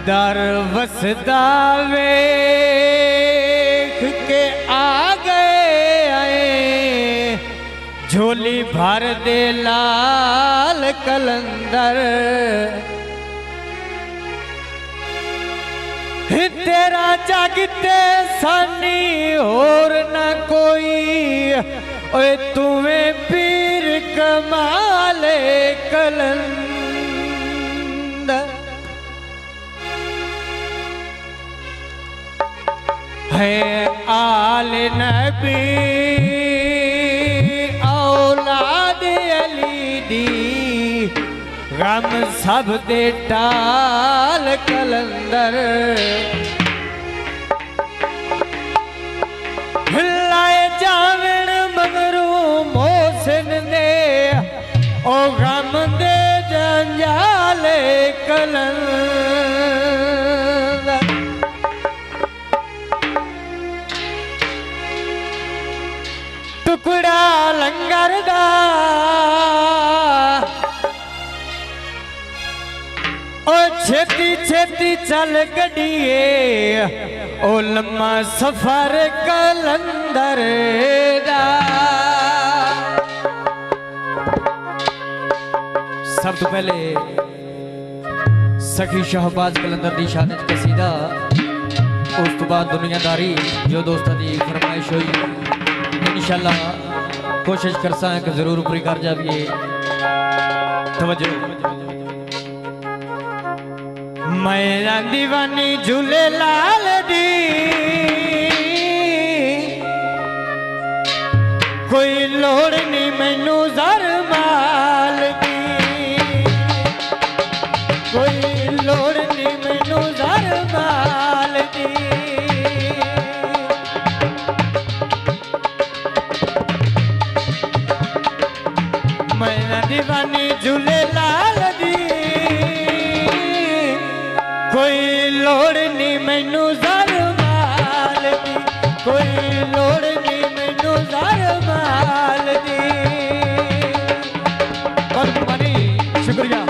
दर वसदा वेख के आ गए आए, झोली भर दे लाल कलंदर। तेरा जागते सानी और न कोई, ओए तुम्हें पीर कमाले कलंदर। है आल नबी औलाद अली दी, गम सब दे टाल कलंदर। हिलाए जावन मगरू मोहसिन ने, ओ गम दे जंजाले कलंदर। टुकड़ा लंगर दा ओ छेती छेती चल गड्डिए, ओ लम्मा सफर कलंदर दा। सब तो पहले सखी शहबाज कलंदर दी शान च कसीदा, उस तो बाद दुनियादारी जो दोस्तां दी फरमाइश हुई, इंशाअल्लाह कोशिश करसा है कि जरूर पूरी कर जाइए। तवज्जो। मैं दीवानी झूले लाल दी, कोई लोड़ नहीं मैनू जर माल दी, कोई लोड़ नहीं मैनू जर माल दी। दीवानी झूले लाल दी, कोई लोड़ नहीं मैनू जर माल दी, कोई लोड़ नहीं मैनू जर माल दी। बहुत मेहरबानी, शुक्रिया।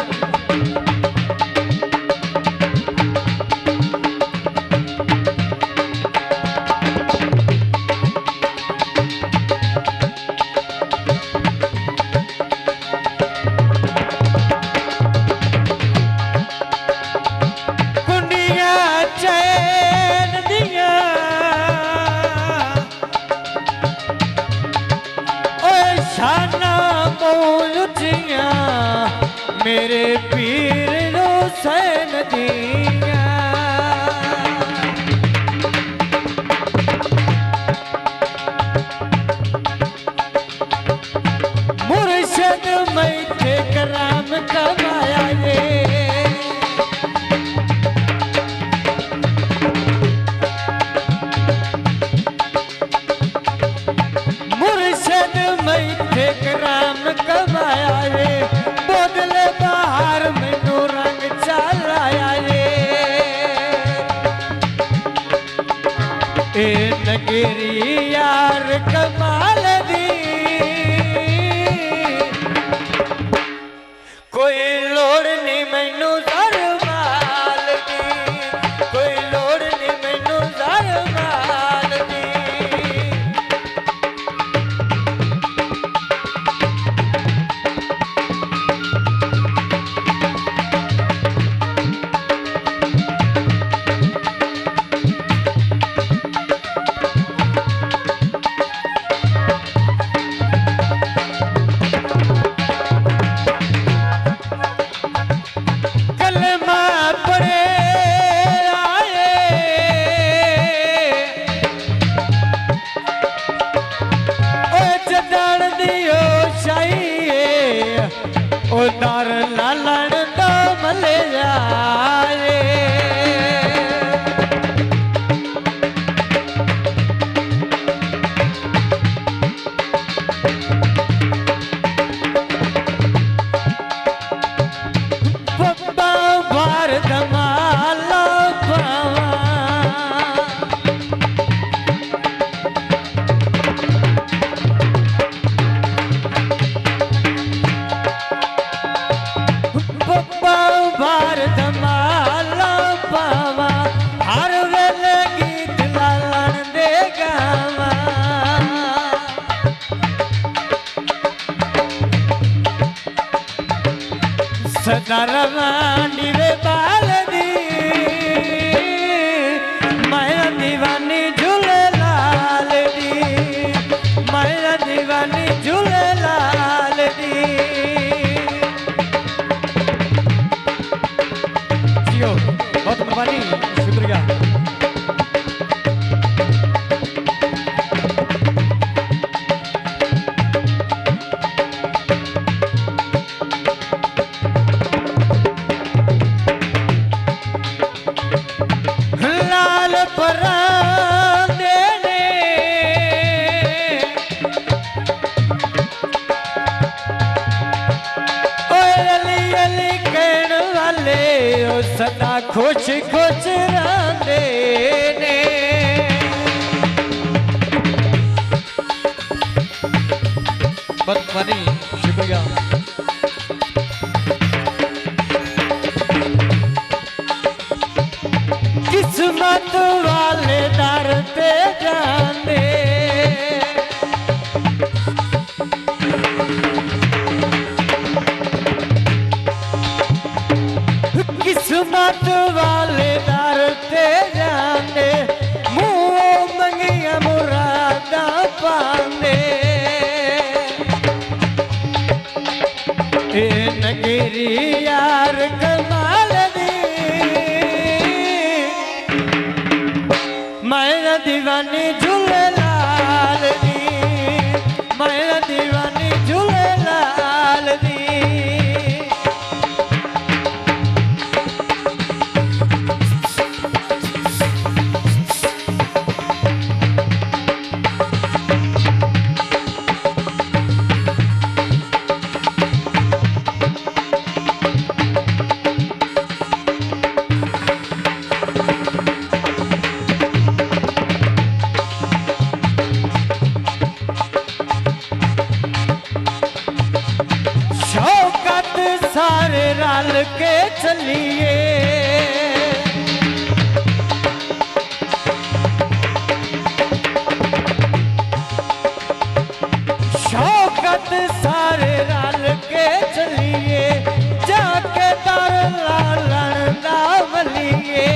मेरे पीर हुसैन दिया, मुर्शद मैथे कराम कमाया ये, मुर्शद मैथे कराम कमाया ये। बोदले बाहर मैनू रंग चलाया ये, ए नगेरी यार कमाल दी, कोई लोड़ नहीं मैनू जर माल दी, कोई लोड़ नहीं मैनू जर माल दी। दार लालण दो मले जाए, सदा रवानी वे बाल दी मैं दीवानी झूले लाल दी मैं दीवानी झूले लाल दी जियो बहुत मेहरबानी शुक्रिया सदा खुश खुश रहंदे ने बहुत बनी शुक्रिया किस्मत वाले दर ते जाने किस्मत वाले दर ते जाने मुँह मंगिया मुरादा पाने ए नगरी यार कमाल दी मैं दीवानी झूले लाल दी मैं दीवानी झूले लाल दी सारे रल के चलिए शौकत सारे रल के चलिए जाके दर लालन दा वलिए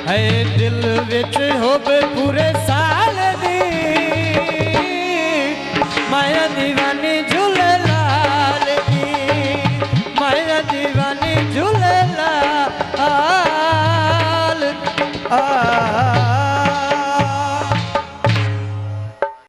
है दिल विच होवे पूरे